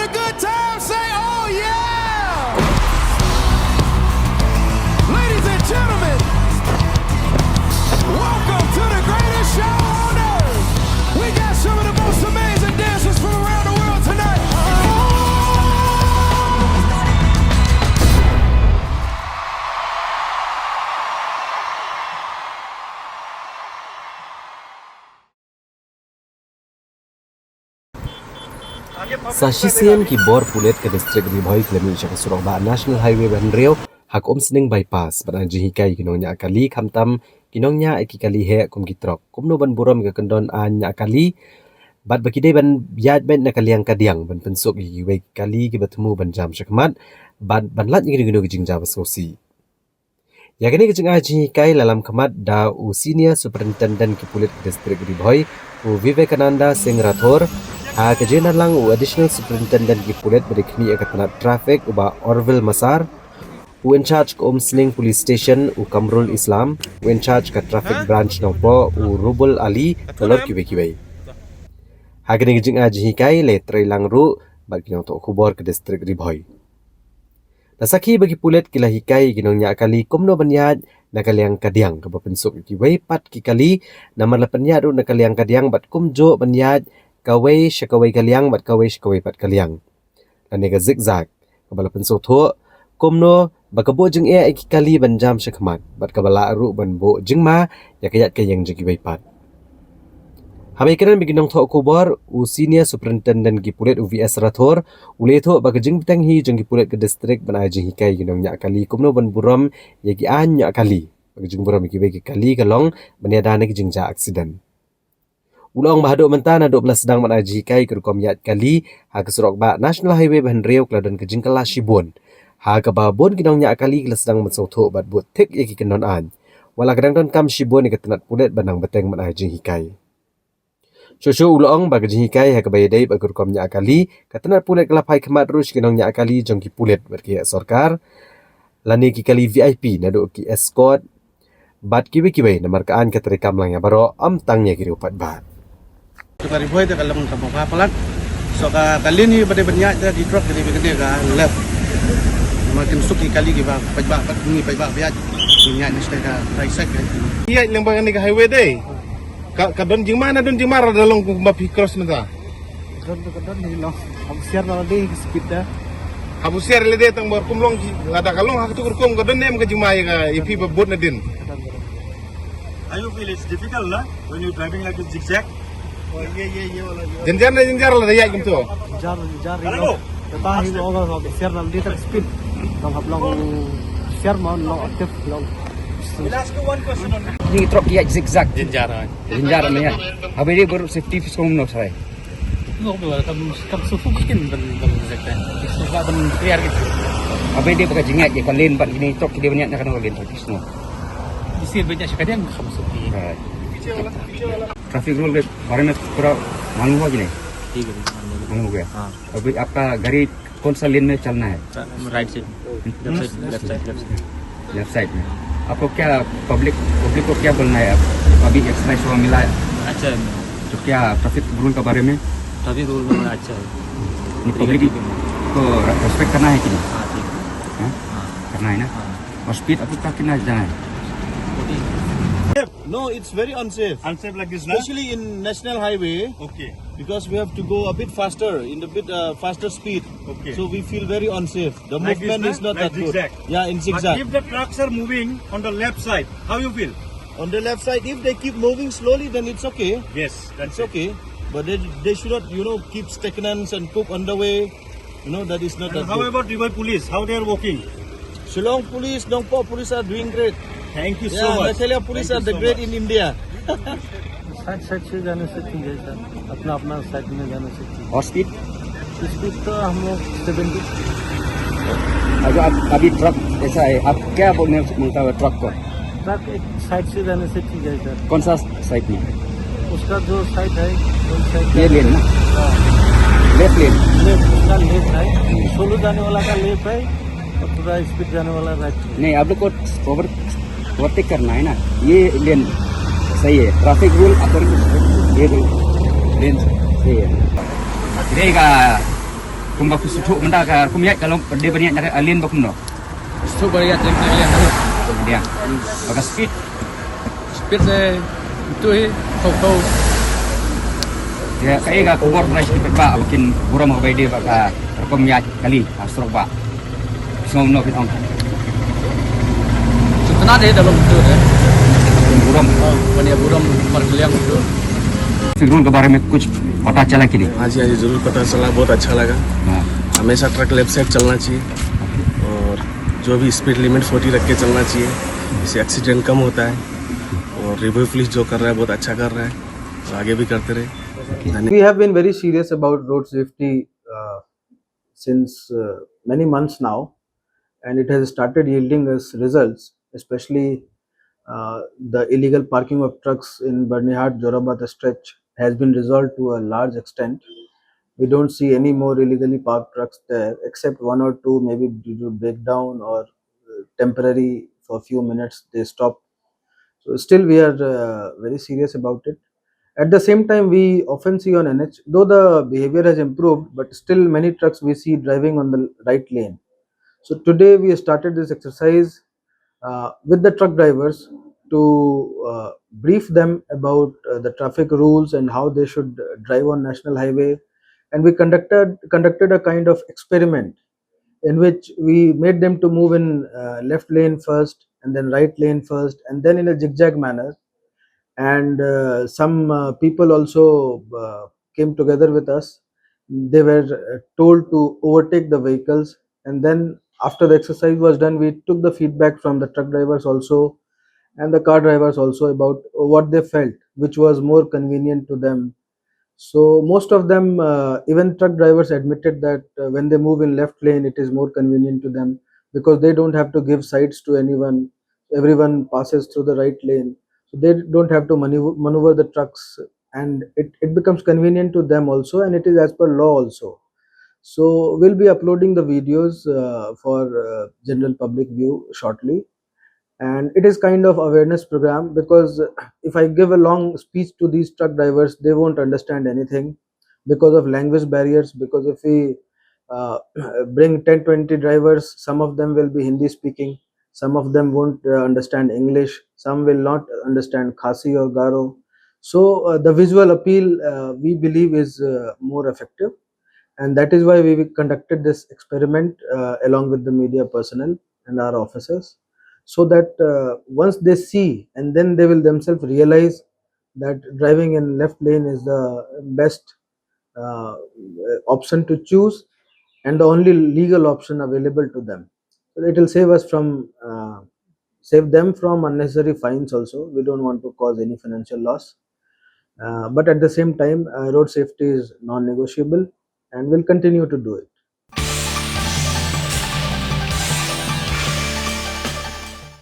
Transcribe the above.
a good time, say oh yeah! Ladies and gentlemen, welcome to the greatest show on earth. We got some of the most amazing dancers from around the world tonight. Sasisian ki Bor Pulit ke distrik Ribhoi kilometer ke Surok Bah National Highway Ban Riau hak Umsning bypass ban ji Hikai ki Nongñiah Kali Khamtam ki Nongñiah Kali Heh kum ki trok kumno ban buram ke kendon Nongñiah Kali bat baki dei ban iaid ban nak Liang ka Diang ban pensuk ki we kali ki bertemu ban jam syakmat ban lat ni gino ki jingja basosi ya kini ki jingah ji Hikai dalam khamat da senior superintendent ki Pulit ke distrik Ribhoi Vivekananda Singh Rathor Kejenan lang additional superintendent ki Pulit berikni akan traffic uba Orville Masar in charge ke Umsning police station Kamrul Islam in charge ke traffic branch nopo Rubul Ali telur kiwe hagini gijing aji Hikai le lang ru bagi nang tok kubor ke distrik Ribhoi nasaki bagi Pulit kila Hikai Nongñiah Kali kumno banyad nakaliang kadiang ke bapensuk kiwe pat ki kali namar lapanyad ru nakaliang kadiang bat kumjo banyad kawai syakawai kaliang bat kawai syakawai pat kaliang dan nega zigzag kabala pensuk tho komno bakabo jeng iki kali banjam syakmat bat kabala ru ban bo jengma yakayat kayang jegi bai pat habai kenan biginong tho kubor senior superintendent ki Pulit VS Rathor ule tho bagajeng bitang hi jeng ki Pulit ke distrik ban aji Hikai Nongñiah Kali komno ban buram yagi Nongñiah Kali bagajeng buram ki bagi kali kalong baniadane ki jengja aksiden Ulang bahaduk mentana 12 sedang menaji Hikai ke rukom iaid kali ha ke Surok Bah National Highway Ban Riau keladan ke jingkala Shibun ha ke babon ki Nongñiah Kali ke sedang mensauthuk bat buat tik iki kenon an wala kadang don kam Shibun ke tenat Pulit banang beteng menaji Hikai Shosho ulang bagi Hikai ha ke bayadai bagi rukom Nongñiah Kali ke tenat Pulit kelapai kemat rush ki Nongñiah Kali jong ki Pulit berki sorkar lani ki kali VIP naduk ki escort bat kiwe-kiwe namar kaan ke terikam lang ya baro tangnya kiri upat bat Tukari boy tu kalau kamu kapalan, so kali ni pada banyak di truck jadi begini left. Makin suki kali kita pajak biar banyak ni sudah right side kan. Iya yang bagian ni highway deh. Kadon jingmana dalam kumbapi cross mana? Kadon ni long. Habisiar dalam deh speed dah. Habisiar le deh tang bor kumlong ada kalong hak tu kurkum kadon ni mungkin jingmai ka ipi babot nadin. I feel it's difficult lah when you driving like a zigzag. Jenjar lah dia gitu. Jenjar itu. Tetapi orang orang share nanti tak speed. Long hablong share mau long aktif long. Last one question on. Ini truk iaid zigzag. Jenjar ni ya. Habis dia baru safety fiskong no saya. No, kamu sufu mungkin zigzag. Suka ben clear gitu. Habis dia pakai jingat je kalau lane bat ini truk dia banyak nak kena lane traffic semua. Di sini banyak sekali yang kamu sufi. Traffic rule के बारे में पूरा मालूम हुआ कि नहीं? ठीक है मालूम हो गया। हाँ। अभी आपका गाड़ी कौन सा लेन में चलना है? राइट साइड लेफ्ट साइड में। आपको क्या पब्लिक को क्या बोलना है? अभी एक्सरसाइज हुआ मिला है अच्छा है तो क्या ट्रैफिक रूल के बारे में? ट्रैफिक रूल में अच्छा है पब्लिक को रेस्पेक्ट करना है कि नहीं? हाँ ठीक है करना है ना? और स्पीड अभी तक कितना जाना है? No, it's very unsafe. Unsafe like this now? Especially in national highway. Okay. Because we have to go a bit faster, in a bit faster speed. Okay. So we feel very unsafe. The Like movement this, is not like that good. zigzag. Yeah, in But zigzag. if the trucks are moving on the left side, how you feel? On the left side, if they keep moving slowly, then it's okay. Yes, that's It's okay. But they should not, keep stagnant and cook on the way. That is not And that how good. about River Police? How they are working? Shillong police, Nongpo police are doing great. Thank you so Yeah, much. Nathalia police Thank are you the so great much. in India. Side से जाने से ठीक है sir अपना अपना side में जाने से ठीक और स्पीड? स्पीड तो हम लोग 70 अगर आप अभी ट्रक ऐसा है आप क्या बोलने मिलता है ट्रक को? ट्रक एक साइड से जाने से ठीक है सर कौन सा साइड में? उसका जो साइड है ये लेन ना? लेफ्ट लेन लेफ्ट उसका लेफ्ट है सोलो जाने वाला का लेफ्ट है और पूरा स्पीड जाने वाला राइट नहीं आप लोग को ओवरटेक करना है ना ये लेन सही है ट्रैफिक रूल अकॉर्डिंग ये लेन सही है रहेगा kumba kusutuk benda ka kumiat kalau dia banyak nak alien bakum no. Itu banyak yang kalian tahu. Dia. Maka speed Speed saya itu tahu. dia kaya ga kubor price ba bikin buram ka dia baka Nongñiah Kali Surok Bah. Semua no kita ong. Setelah dia dalam itu ya. Buram. Banyak buram Liang itu. फिर के बारे में कुछ पता चला कि नहीं? हाँ जी जरूर पता चला, बहुत अच्छा लगा। हमेशा ट्रक लेफ्ट साइड चलना चाहिए और जो भी स्पीड लिमिट 40 रख के चलना चाहिए, इससे एक्सीडेंट कम होता है। और रिव्यू पुलिस जो कर रहा है बहुत अच्छा कर रहा है, तो आगे भी करते रहे। We have been very serious about road safety since many months now, and it has started yielding us results, especially the illegal parking of trucks in Barnihat-Jorabad stretch has been resolved to a large extent. We don't see any more illegally parked trucks there, except one or two, maybe due to breakdown or temporary for a few minutes they stop. So still we are very serious about it. At the same time, we often see on NH, though the behavior has improved, but still many trucks we see driving on the right lane. So today we started this exercise with the truck drivers to brief them about the traffic rules and how they should drive on national highway. And we conducted a kind of experiment in which we made them to move in left lane first, and then right lane first, and then in a zigzag manner. And some people also came together with us. They were told to overtake the vehicles, and then after the exercise was done, we took the feedback from the truck drivers also and the car drivers also about what they felt, which was more convenient to them. So most of them, even truck drivers, admitted that when they move in left lane, it is more convenient to them because they don't have to give sides to anyone. Everyone passes through the right lane, so they don't have to maneuver the trucks, and it becomes convenient to them also, and it is as per law also. So we'll be uploading the videos for general public view shortly, and it is kind of awareness program because if I give a long speech to these truck drivers, they won't understand anything because of language barriers. Because if we bring 10-20 drivers, some of them will be Hindi speaking, some of them won't understand English, some will not understand Khasi or Garo. So the visual appeal, we believe, is more effective, and that is why we conducted this experiment along with the media personnel and our officers, so that once they see, and then they will themselves realize that driving in left lane is the best option to choose and the only legal option available to them. So it will save them from unnecessary fines also. We don't want to cause any financial loss, but at the same time, road safety is non-negotiable, and we'll continue to do it.